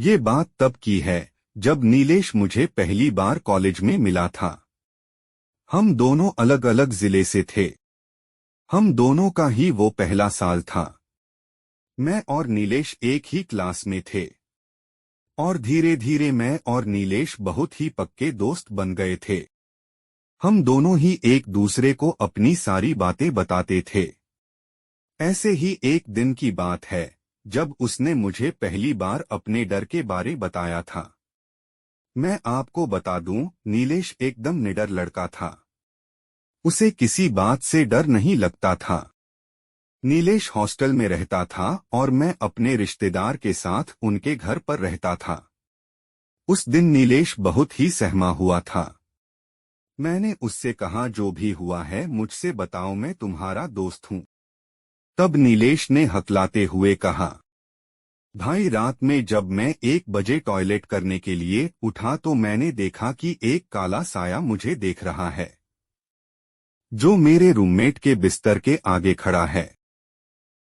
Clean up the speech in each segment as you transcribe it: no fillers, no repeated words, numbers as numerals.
ये बात तब की है जब नीलेश मुझे पहली बार कॉलेज में मिला था। हम दोनों अलग अलग जिले से थे। हम दोनों का ही वो पहला साल था। मैं और नीलेश एक ही क्लास में थे और धीरे धीरे मैं और नीलेश बहुत ही पक्के दोस्त बन गए थे। हम दोनों ही एक दूसरे को अपनी सारी बातें बताते थे। ऐसे ही एक दिन की बात है जब उसने मुझे पहली बार अपने डर के बारे बताया था। मैं आपको बता दूं, नीलेश एकदम निडर लड़का था। उसे किसी बात से डर नहीं लगता था। नीलेश हॉस्टल में रहता था और मैं अपने रिश्तेदार के साथ उनके घर पर रहता था। उस दिन नीलेश बहुत ही सहमा हुआ था। मैंने उससे कहा, जो भी हुआ है मुझसे बताओ, मैं तुम्हारा दोस्त हूँ। तब नीलेश ने हकलाते हुए कहा, भाई, रात में जब मैं 1 बजे टॉयलेट करने के लिए उठा तो मैंने देखा कि एक काला साया मुझे देख रहा है, जो मेरे रूममेट के बिस्तर के आगे खड़ा है।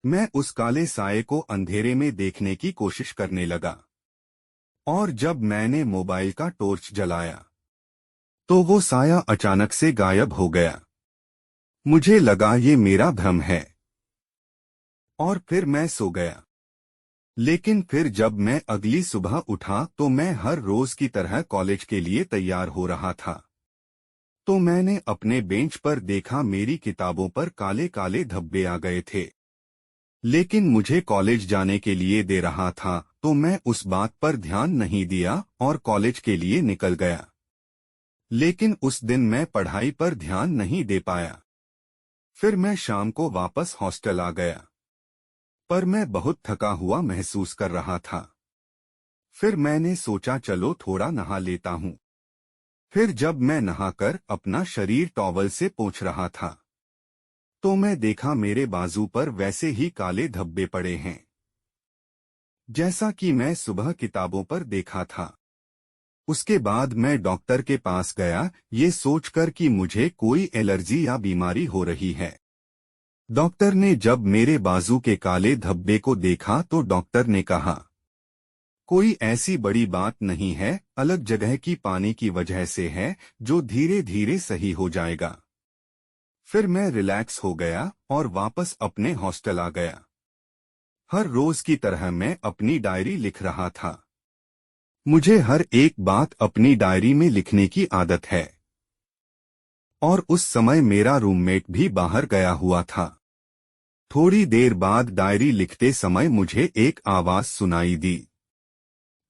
मैं उस काले साये को अंधेरे में देखने की कोशिश करने लगा और जब मैंने मोबाइल का टॉर्च जलाया तो वो साया अचानक से गायब हो गया। मुझे लगा ये मेरा भ्रम है और फिर मैं सो गया। लेकिन फिर जब मैं अगली सुबह उठा तो मैं हर रोज की तरह कॉलेज के लिए तैयार हो रहा था। तो मैंने अपने बेंच पर देखा, मेरी किताबों पर काले काले धब्बे आ गए थे। लेकिन मुझे कॉलेज जाने के लिए दे रहा था तो मैं उस बात पर ध्यान नहीं दिया और कॉलेज के लिए निकल गया। लेकिन उस दिन मैं पढ़ाई पर ध्यान नहीं दे पाया। फिर मैं शाम को वापस हॉस्टल आ गया, पर मैं बहुत थका हुआ महसूस कर रहा था। फिर मैंने सोचा, चलो थोड़ा नहा लेता हूँ। फिर जब मैं नहाकर अपना शरीर टॉवल से पोंछ रहा था तो मैं देखा मेरे बाजू पर वैसे ही काले धब्बे पड़े हैं, जैसा कि मैं सुबह किताबों पर देखा था। उसके बाद मैं डॉक्टर के पास गया, ये सोचकर कि मुझे कोई एलर्जी या बीमारी हो रही है। डॉक्टर ने जब मेरे बाजू के काले धब्बे को देखा तो डॉक्टर ने कहा, कोई ऐसी बड़ी बात नहीं है, अलग जगह की पानी की वजह से है, जो धीरे धीरे सही हो जाएगा। फिर मैं रिलैक्स हो गया और वापस अपने हॉस्टल आ गया। हर रोज की तरह मैं अपनी डायरी लिख रहा था। मुझे हर एक बात अपनी डायरी में लिखने की आदत है। और उस समय मेरा रूममेट भी बाहर गया हुआ था। थोड़ी देर बाद डायरी लिखते समय मुझे एक आवाज सुनाई दी,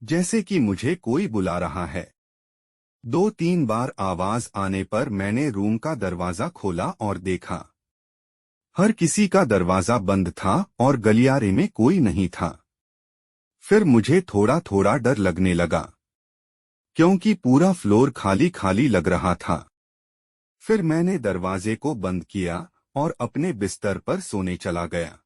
जैसे कि मुझे कोई बुला रहा है। 2-3 बार आवाज आने पर मैंने रूम का दरवाजा खोला और देखा, हर किसी का दरवाजा बंद था और गलियारे में कोई नहीं था। फिर मुझे थोड़ा थोड़ा डर लगने लगा, क्योंकि पूरा फ्लोर खाली खाली लग रहा था। फिर मैंने दरवाजे को बंद किया और अपने बिस्तर पर सोने चला गया।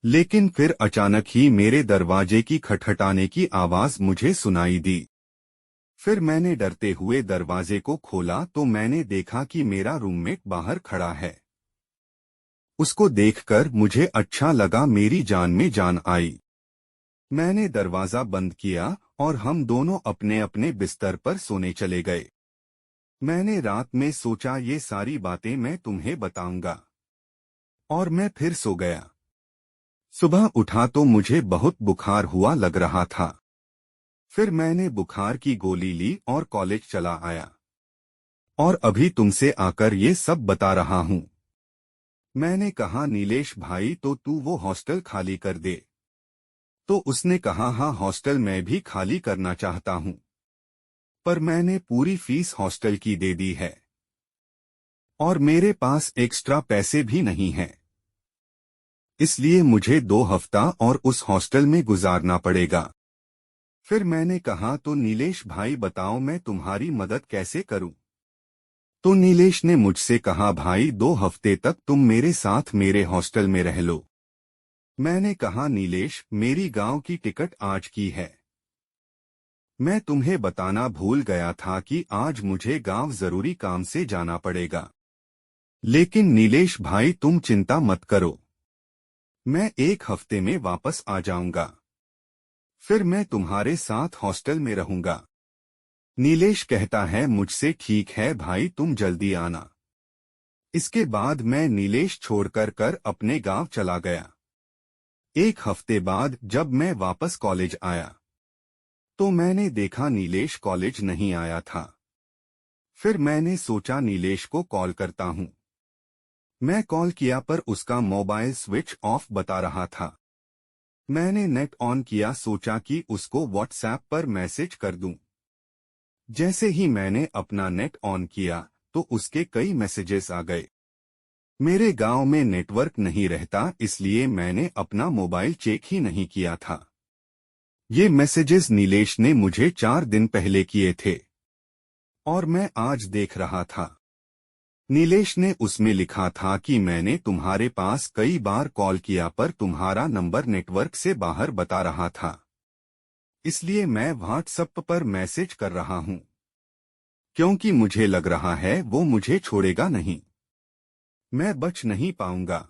लेकिन फिर अचानक ही मेरे दरवाजे की खटखटाने की आवाज मुझे सुनाई दी। फिर मैंने डरते हुए दरवाजे को खोला तो मैंने देखा कि मेरा रूममेट बाहर खड़ा है। उसको देखकर मुझे अच्छा लगा, मेरी जान में जान आई। मैंने दरवाजा बंद किया और हम दोनों अपने अपने बिस्तर पर सोने चले गए। मैंने रात में सोचा, ये सारी बातें मैं तुम्हें बताऊंगा, और मैं फिर सो गया। सुबह उठा तो मुझे बहुत बुखार हुआ लग रहा था। फिर मैंने बुखार की गोली ली और कॉलेज चला आया और अभी तुमसे आकर ये सब बता रहा हूँ। मैंने कहा, नीलेश भाई, तो तू वो हॉस्टल खाली कर दे। तो उसने कहा, हाँ, हॉस्टल मैं भी खाली करना चाहता हूँ, पर मैंने पूरी फीस हॉस्टल की दे दी है और मेरे पास एक्स्ट्रा पैसे भी नहीं हैं। इसलिए मुझे 2 हफ्ता और उस हॉस्टल में गुजारना पड़ेगा। फिर मैंने कहा, तो नीलेश भाई बताओ, मैं तुम्हारी मदद कैसे करूं? तो नीलेश ने मुझसे कहा, भाई 2 हफ्ते तक तुम मेरे साथ मेरे हॉस्टल में रह लो। मैंने कहा, नीलेश, मेरी गांव की टिकट आज की है। मैं तुम्हें बताना भूल गया था कि आज मुझे गांव जरूरी काम से जाना पड़ेगा। लेकिन नीलेश भाई, तुम चिंता मत करो, मैं 1 हफ्ते में वापस आ जाऊंगा। फिर मैं तुम्हारे साथ हॉस्टल में रहूंगा। नीलेश कहता है, मुझसे ठीक है भाई, तुम जल्दी आना। इसके बाद मैं नीलेश छोड़कर अपने गांव चला गया। एक हफ्ते बाद जब मैं वापस कॉलेज आया तो मैंने देखा नीलेश कॉलेज नहीं आया था। फिर मैंने सोचा नीलेश को कॉल करता हूं। मैं कॉल किया पर उसका मोबाइल स्विच ऑफ बता रहा था। मैंने नेट ऑन किया, सोचा कि उसको व्हाट्सएप पर मैसेज कर दूं। जैसे ही मैंने अपना नेट ऑन किया तो उसके कई मैसेजेस आ गए। मेरे गांव में नेटवर्क नहीं रहता, इसलिए मैंने अपना मोबाइल चेक ही नहीं किया था। ये मैसेजेस नीलेश ने मुझे 4 दिन पहले किए थे और मैं आज देख रहा था। नीलेश ने उसमें लिखा था कि मैंने तुम्हारे पास कई बार कॉल किया पर तुम्हारा नंबर नेटवर्क से बाहर बता रहा था, इसलिए मैं व्हाट्सएप पर मैसेज कर रहा हूं, क्योंकि मुझे लग रहा है वो मुझे छोड़ेगा नहीं, मैं बच नहीं पाऊंगा।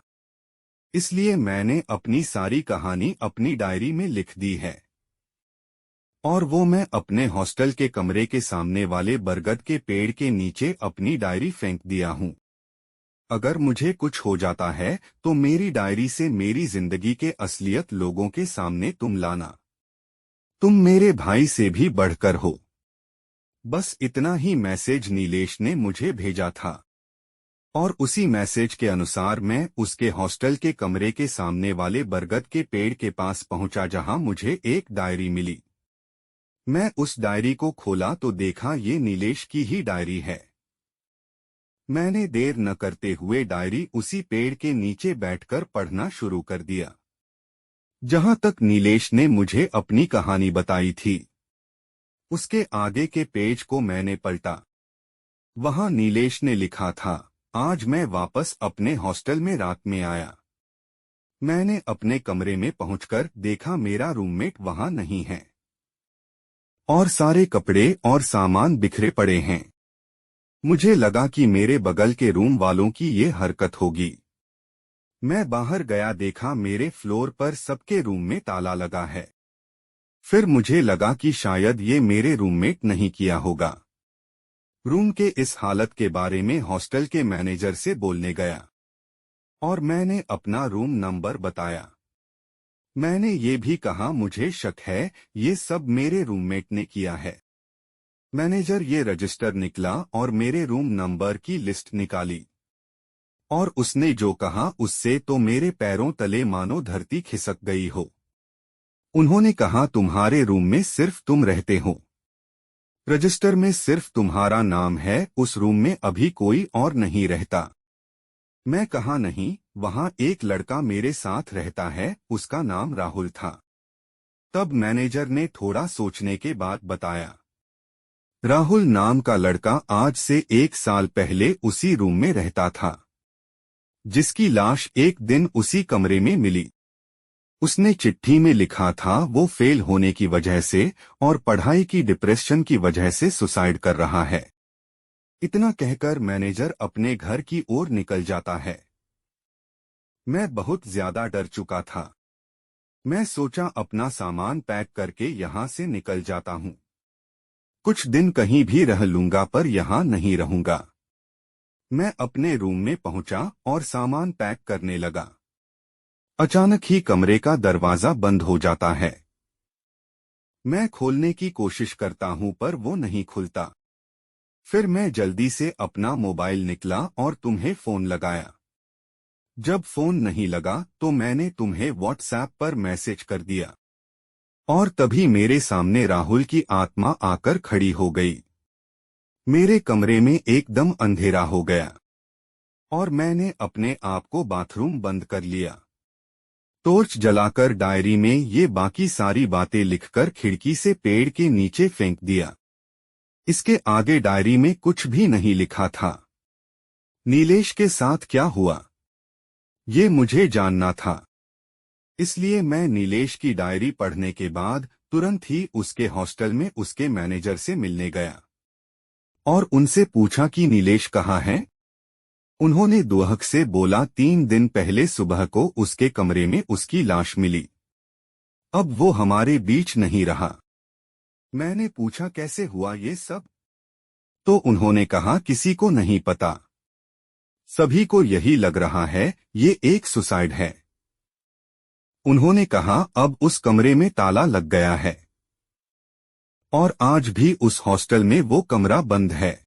इसलिए मैंने अपनी सारी कहानी अपनी डायरी में लिख दी है और वो मैं अपने हॉस्टल के कमरे के सामने वाले बरगद के पेड़ के नीचे अपनी डायरी फेंक दिया हूं। अगर मुझे कुछ हो जाता है तो मेरी डायरी से मेरी जिंदगी के असलियत लोगों के सामने तुम लाना। तुम मेरे भाई से भी बढ़कर हो। बस इतना ही मैसेज नीलेश ने मुझे भेजा था और उसी मैसेज के अनुसार मैं उसके हॉस्टल के कमरे के सामने वाले बरगद के पेड़ के पास पहुंचा, जहां मुझे एक डायरी मिली। मैं उस डायरी को खोला तो देखा ये नीलेश की ही डायरी है। मैंने देर न करते हुए डायरी उसी पेड़ के नीचे बैठकर पढ़ना शुरू कर दिया, जहां तक नीलेश ने मुझे अपनी कहानी बताई थी। उसके आगे के पेज को मैंने पलटा। वहां नीलेश ने लिखा था, आज मैं वापस अपने हॉस्टल में रात में आया। मैंने अपने कमरे में पहुंचकर देखा मेरा रूममेट वहां नहीं है और सारे कपड़े और सामान बिखरे पड़े हैं। मुझे लगा कि मेरे बगल के रूम वालों की ये हरकत होगी। मैं बाहर गया, देखा मेरे फ्लोर पर सबके रूम में ताला लगा है। फिर मुझे लगा कि शायद ये मेरे रूममेट नहीं किया होगा। रूम के इस हालत के बारे में हॉस्टल के मैनेजर से बोलने गया और मैंने अपना रूम नंबर बताया। मैंने ये भी कहा मुझे शक है ये सब मेरे रूममेट ने किया है। मैनेजर ये रजिस्टर निकला और मेरे रूम नंबर की लिस्ट निकाली और उसने जो कहा उससे तो मेरे पैरों तले मानो धरती खिसक गई हो। उन्होंने कहा, तुम्हारे रूम में सिर्फ तुम रहते हो, रजिस्टर में सिर्फ तुम्हारा नाम है, उस रूम में अभी कोई और नहीं रहता। मैं कहा, नहीं, वहां एक लड़का मेरे साथ रहता है, उसका नाम राहुल था। तब मैनेजर ने थोड़ा सोचने के बाद बताया, राहुल नाम का लड़का आज से 1 साल पहले उसी रूम में रहता था, जिसकी लाश एक दिन उसी कमरे में मिली। उसने चिट्ठी में लिखा था वो फेल होने की वजह से और पढ़ाई की डिप्रेशन की वजह से सुसाइड कर रहा है। इतना कहकर मैनेजर अपने घर की ओर निकल जाता है। मैं बहुत ज्यादा डर चुका था। मैं सोचा अपना सामान पैक करके यहाँ से निकल जाता हूँ। कुछ दिन कहीं भी रह लूंगा पर यहाँ नहीं रहूंगा। मैं अपने रूम में पहुंचा और सामान पैक करने लगा। अचानक ही कमरे का दरवाजा बंद हो जाता है। मैं खोलने की कोशिश करता हूं पर वो नहीं खुलता। फिर मैं जल्दी से अपना मोबाइल निकला और तुम्हें फोन लगाया। जब फोन नहीं लगा तो मैंने तुम्हें व्हाट्सएप पर मैसेज कर दिया और तभी मेरे सामने राहुल की आत्मा आकर खड़ी हो गई। मेरे कमरे में एकदम अंधेरा हो गया और मैंने अपने आप को बाथरूम बंद कर लिया। टॉर्च जलाकर डायरी में ये बाकी सारी बातें लिखकर खिड़की से पेड़ के नीचे फेंक दिया। इसके आगे डायरी में कुछ भी नहीं लिखा था। नीलेश के साथ क्या हुआ ये मुझे जानना था, इसलिए मैं नीलेश की डायरी पढ़ने के बाद तुरंत ही उसके हॉस्टल में उसके मैनेजर से मिलने गया और उनसे पूछा कि नीलेश कहाँ है। उन्होंने दुहक से बोला, 3 दिन पहले सुबह को उसके कमरे में उसकी लाश मिली। अब वो हमारे बीच नहीं रहा। मैंने पूछा कैसे हुआ ये सब? तो उन्होंने कहा किसी को नहीं पता। सभी को यही लग रहा है ये एक सुसाइड है। उन्होंने कहा अब उस कमरे में ताला लग गया है और आज भी उस हॉस्टल में वो कमरा बंद है।